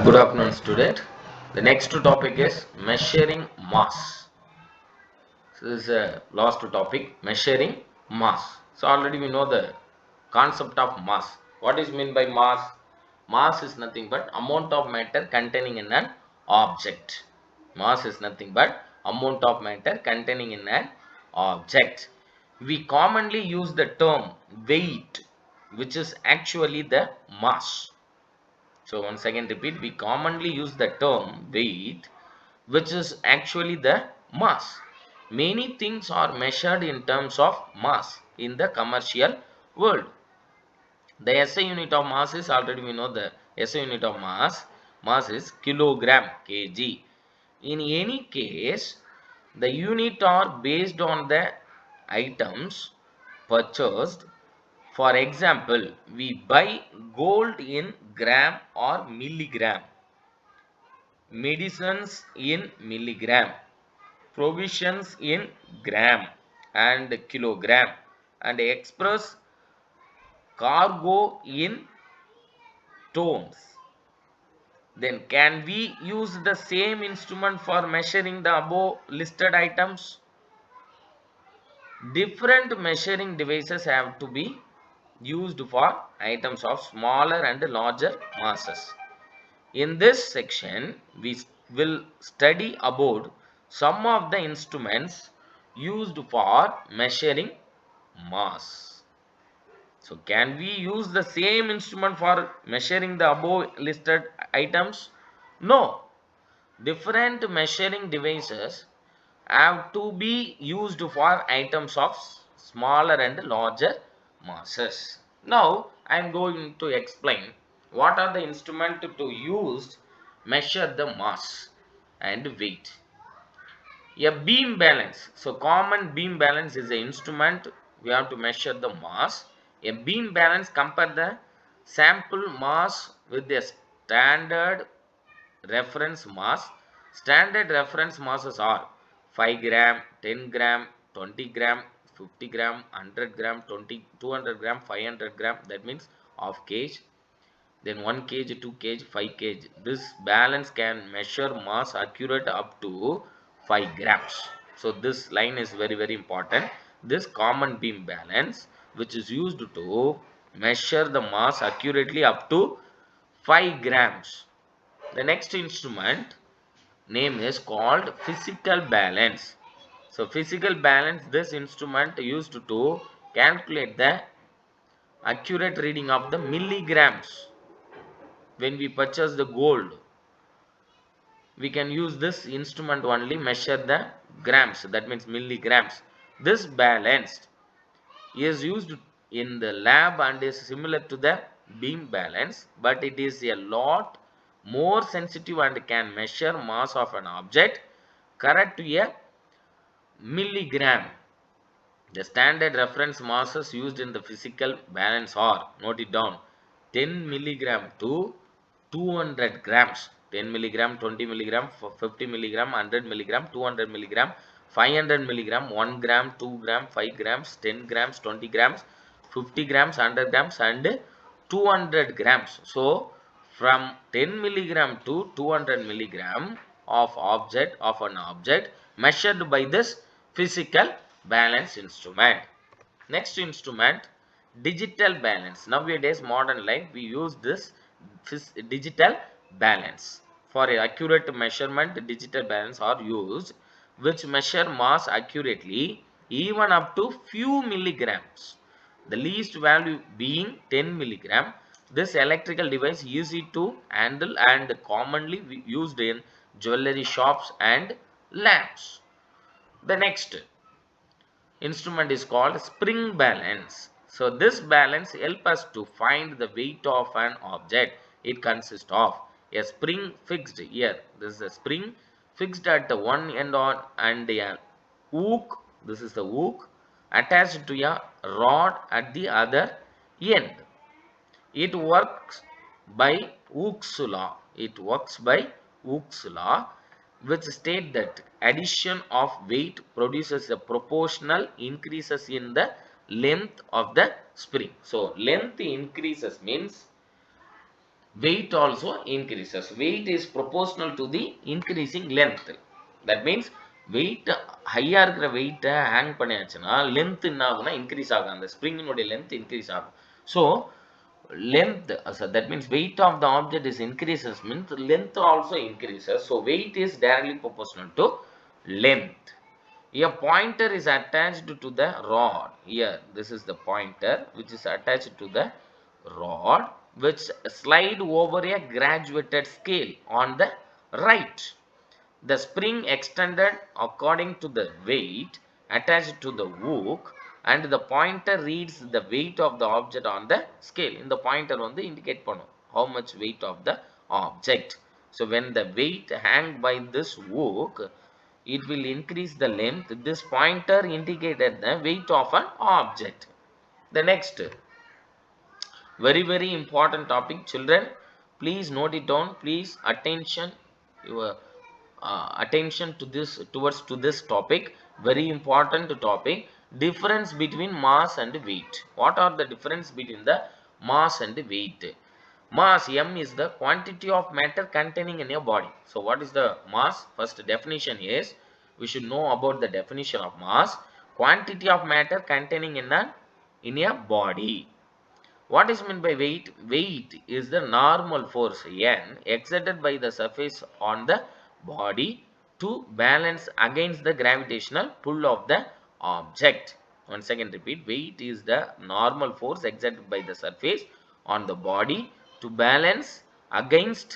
Good afternoon, student. The next topic is measuring mass. So this is a last topic, measuring mass. So already we know the concept of mass. What is meant by mass? Mass is nothing but amount of matter containing in an object. Mass is nothing but amount of matter containing in an object. We commonly use the term weight, which is actually the mass. So once again repeat, we commonly use the term weight, which is actually the mass. Many things are measured in terms of mass in the commercial world. The SI unit of mass is already we know the SI unit of mass is kilogram kg. In any case, the unit are based on the items purchased. For example, we buy gold in gram or milligram, medicines in milligram, provisions in gram and kilogram, and express cargo in tons. Then can we use the same instrument for measuring the above listed items? Different measuring devices have to be used for items of smaller and larger masses. In this section, we will study about some of the instruments used for measuring mass. So, can we use the same instrument for measuring the above listed items? No. Different measuring devices have to be used for items of smaller and larger masses. Now I am going to explain what are the instruments to use measure the mass and weight. A beam balance. So common beam balance is an instrument we have to measure the mass. A beam balance compare the sample mass with the standard reference mass. Standard reference masses are 5 gram, 10 gram, 20 gram, 50 gram, 100 gram, 20, 200 gram, 500 gram. That means half kg. Then 1 kg, 2 kg, 5 kg. This balance can measure mass accurate up to 5 grams. So this line is very important. This common beam balance, which is used to measure the mass accurately up to 5 grams. The next instrument name is called physical balance. So physical balance, this instrument used to calculate the accurate reading of the milligrams. When we purchase the gold, we can use this instrument only measure the grams, that means milligrams. This balance is used in the lab and is similar to the beam balance, but it is a lot more sensitive and can measure mass of an object correct to a milligram. The standard reference masses used in the physical balance are, note it down, 10 milligram to 200 grams. 10 milligram, 20 milligram, 50 milligram, 100 milligram, 200 milligram, 500 milligram, 1 gram, 2 gram, 5 grams, 10 grams, 20 grams, 50 grams, 100 grams and 200 grams. So from 10 milligram to 200 milligram of an object measured by this physical balance instrument. Next instrument, digital balance. Nowadays modern life we use this digital balance. For accurate measurement, digital balance are used which measure mass accurately even up to few milligrams. The least value being 10 milligram. This electrical device is easy to handle and commonly used in jewelry shops and lamps. The next instrument is called spring balance. So this balance helps us to find the weight of an object. It consists of a spring fixed here. This is a spring fixed at the one end on and a hook. This is the hook attached to a rod at the other end. It works by Hooke's law. It works by Hooke's law, which state that addition of weight produces a proportional increases in the length of the spring. So length increases means weight also increases. Weight is proportional to the increasing length. That means weight higher இருக்கிற weight hang பண்ணியாச்சுன்னா length என்ன ஆகும்னா increase ஆகும். அந்த spring உடைய length increase ஆகும். So length, so that means weight of the object is increases means length also increases. So weight is directly proportional to length. A pointer is attached to the rod. Here this is the pointer which is attached to the rod which slide over a graduated scale on the right. The spring extended according to the weight attached to the hook and the pointer reads the weight of the object on the scale. In the pointer வந்து indicate பண்ணும் how much weight of the object. So when the weight hang by this hook, it will increase the length. This pointer indicated the weight of an object. The next very important topic, children, please note it down. Please attention, your attention to this topic. Very important topic. Difference between mass and weight. What are the difference between the mass and weight? Mass, m, is the quantity of matter containing in your body. So what is the mass? First definition is, we should know about the definition of mass. Quantity of matter containing in a body. What is meant by weight? Weight is the normal force N exerted by the surface on the body to balance against the gravitational pull of the object. Once again repeat, weight is the normal force exerted by the surface on the body to balance against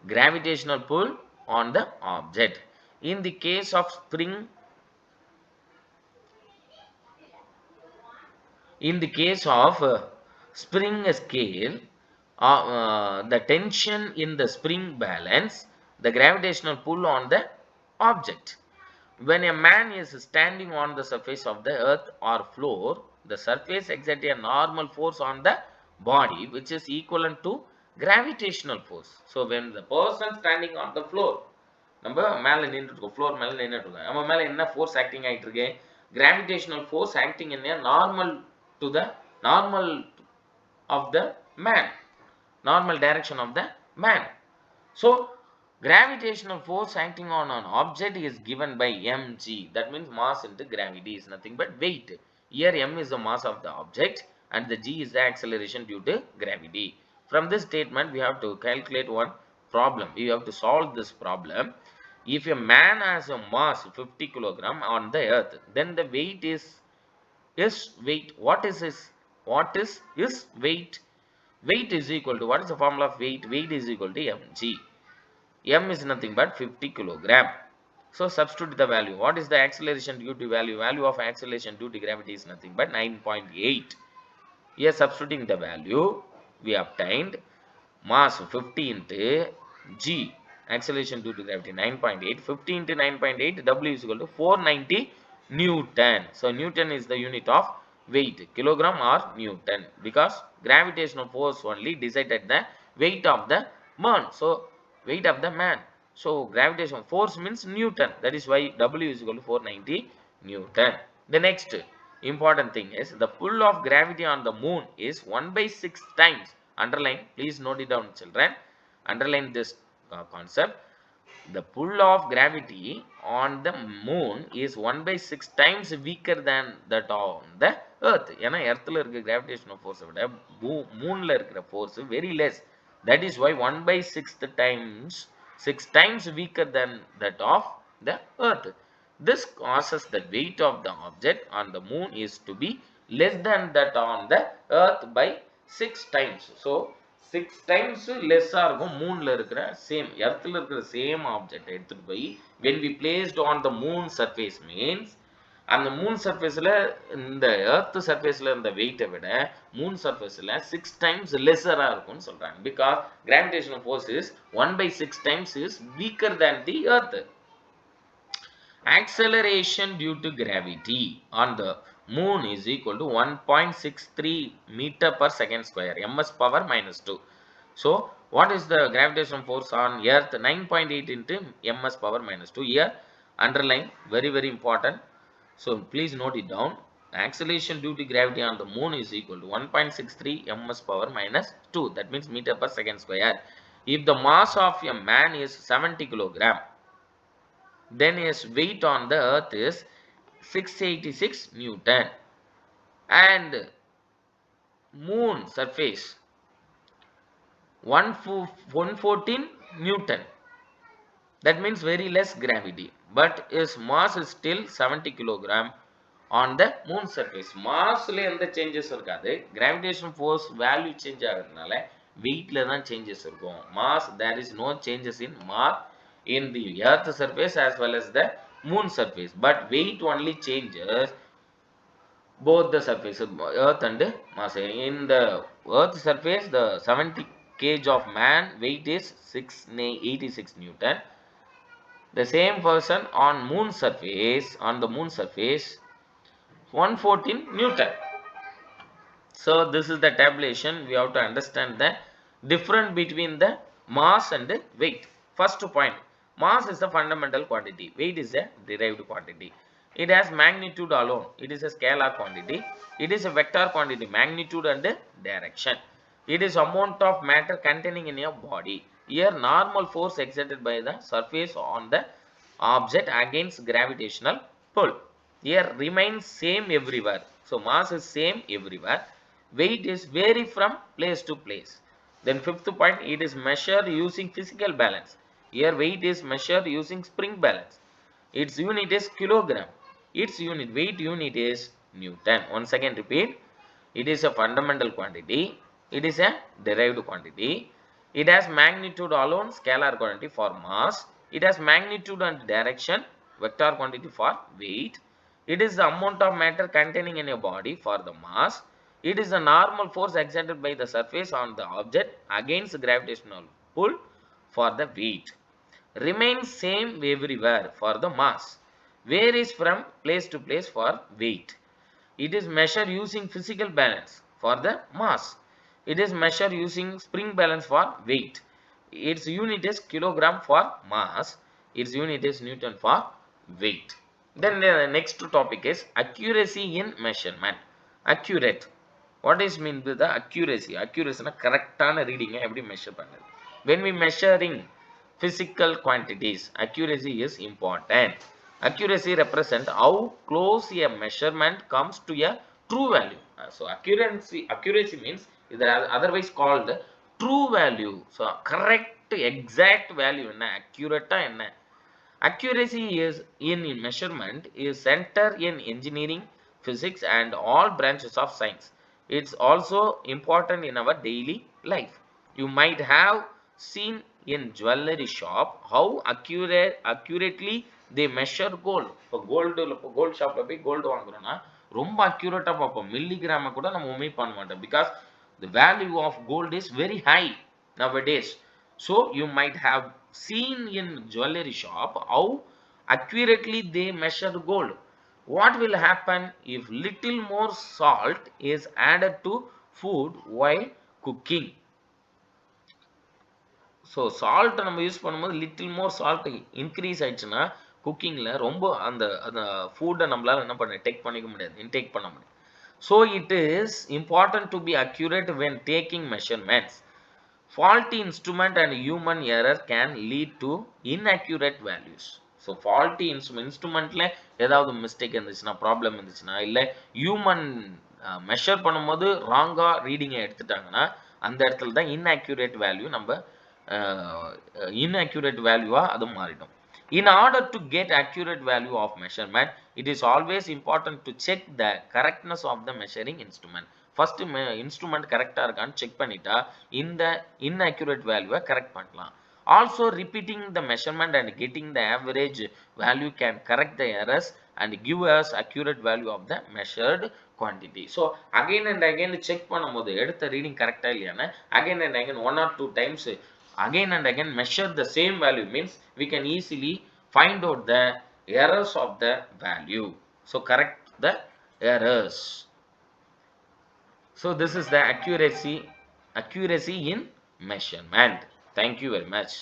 gravitational pull on the object. In the case of spring, spring scale, the tension in the spring balance the gravitational pull on the object. When a man is standing on the surface of the earth or floor, the surface exerts a normal force on the body which is equivalent to gravitational force. So when the person standing on the floor, நம்ம மேலே நின்றுட்டு floor மேலே நின்றுட்டு இருக்கோம், நம்ம மேலே என்ன force acting ஆகிட்டு இருக்கு? கிராவிடேஷனல் ஃபோர்ஸ் ஆக்டிங் என்ன? Normal to the normal of the man, normal direction of the man. So gravitational force acting on an object is given by mg. That means mass into gravity is nothing but weight. Here m is the mass of the object and the g is the acceleration due to gravity. From this statement we have to calculate one problem. We have to solve this problem. If a man has a mass 50 kilogram on the earth, then the weight is weight. What is his weight? Weight is equal to, what is the formula of weight? Weight is equal to mg. M is nothing but 50 kilogram. So substitute the value. What is the acceleration due to value? Value of acceleration due to gravity is nothing but 9.8. Here substituting the value, we obtained mass 50 into g, acceleration due to gravity 9.8. 50 into 9.8, W is equal to 490 Newton. So Newton is the unit of weight, kilogram or Newton, because gravitational force only decided the weight of the man. So weight of the man. So gravitational force means Newton. That is why W is equal to 490 Newton. The next important thing is the pull of gravity on the moon is 1/6 times. Underline, please note it down, children. Underline this concept. The pull of gravity on the moon is 1/6 times weaker than that on the earth. ஏன்னா எர்த்தில் இருக்கிற gravitational force விட மூணில் இருக்கிற force very less. That is why 1/6 times weaker than that of the earth. This causes the weight of the object on the moon is to be less than that on the earth by 6 times. So 6 times less இருக்கும் மூன்ல இருக்கிற same எர்த்தில் இருக்கிற same object எடுத்துட்டு போய் when we placed on the moon surface means அந்த Moon சர்ஃபேஸில் இந்த earth சர்ஃபேஸில் இருந்த வெயிட்டை விட மூன் சர்ஃபேஸில் 6 டைம்ஸ் லெஸராக இருக்கும்னு சொல்கிறாங்க. Because gravitational force is 1/6 times is weaker than the earth. Acceleration due to gravity on the moon is equal to 1.63 meter per second square, ms power minus 2. So what is the gravitational force on earth? 9.8 into ms power minus 2. Here underline, very important. So please note it down. acceleration due to gravity on the moon is equal to 1.63 ms power minus 2. That means meter per second square. If the mass of a man is 70 kilogram, then his weight on the earth is 686 Newton. And moon surface 114 Newton. That means very less gravity. But his mass is still 70 kilogram on the moon surface. Mass le எந்த changes இருக்காது. Gravitation force value change ஆகிறதுனால weight ல தான் changes இருக்கும். Mass, there is no changes in mass in the earth surface as well as the moon surface. But weight only changes both the surfaces, earth and mass. In the earth surface, the 70 kg of man weight is 686 Newton. The same person on the moon surface 114 Newton. So this is the tabulation. We have to understand the difference between the mass and the weight. First point, mass is a fundamental quantity, weight is a derived quantity. It has magnitude alone, it is a scalar quantity. It is a vector quantity, magnitude and direction. It is amount of matter containing in your body. Here normal force exerted by the surface on the object against gravitational pull. Here remains same everywhere. So mass is same everywhere. Weight is vary from place to place. Then fifth point, it is measured using physical balance. Here weight is measured using spring balance. Its unit is kilogram. Its weight unit is Newton. Once again repeat, it is a fundamental quantity. It is a derived quantity. It has magnitude alone, scalar quantity for mass. It has magnitude and direction, vector quantity for weight. It is the amount of matter containing in a body for the mass. It is the normal force exerted by the surface on the object against gravitational pull for the weight. Remains same everywhere for the mass. Varies from place to place for weight. It is measured using physical balance for the mass. It is measured using spring balance for weight. Its unit is kilogram for mass. Its unit is Newton for weight. Then the next topic is accuracy in measurement. Accurate. What is mean by the accuracy? Accuracy na correct ஆன reading எப்படி measure பண்றது? When we measuring physical quantities, accuracy is important. Accuracy represent how close a measurement comes to a true value. So accuracy means இது otherwise called true value. So correct exact value என்ன, accurate என்ன. Accuracy is in measurement is center in engineering, physics and all branches of science. It's also important in our daily life. You might have seen in jewelry shop how accurately they measure gold. இப்போ gold shopல போய் gold வாங்குறோம்னா ரொம்ப accurate பார்ப்போம். மில்லிகிராம கூட நம்ம omit பண்ண மாட்டோம். Because the value of gold is very high nowadays. So you might have seen in jewelry shop how accurately they measure gold. What will happen if little more salt is added to food while cooking? So salt நம்ம use பண்ணும்போது little more salt increase ஆயிடுச்சுன்னா குக்கிங்ல ரொம்ப அந்த ஃபுட்டை நம்மளால என்ன பண்ண take பண்ணிக்க முடியாது, இன்டேக் பண்ண முடியாது. So it is important to be accurate when taking measurements. Faulty instrument and human error can lead to inaccurate values. So faulty instrumentல ஏதாவது மிஸ்டேக் இருந்துச்சுன்னா, ப்ராப்ளம் இருந்துச்சுன்னா, இல்லை ஹியூமன் மெஷர் பண்ணும்போது ராங்கா ரீடிங்கை எடுத்துட்டாங்கன்னா அந்த இடத்துல தான் inaccurate வேல்யூ நம்ம inaccurate வேல்யூவா அது மாறிடும். In order to get accurate value of measurement, it is always important to check the correctness of the measuring instrument. First instrument கரெக்டா இருக்கான்னு செக் பண்ணிட்டா இந்த inaccurate வேல்யூவை கரெக்ட் பண்ணலாம். Also repeating the measurement and getting the average value can correct the errors and give us accurate value of the measured quantity. So again and again check பண்ணும்போது எடுத்த reading கரெக்டா இல்லையான்னு again and again 1 or 2 times again and again measure the same value means we can easily find out the errors of the value. So correct the errors. So this is the accuracy in measurement. Thank you very much.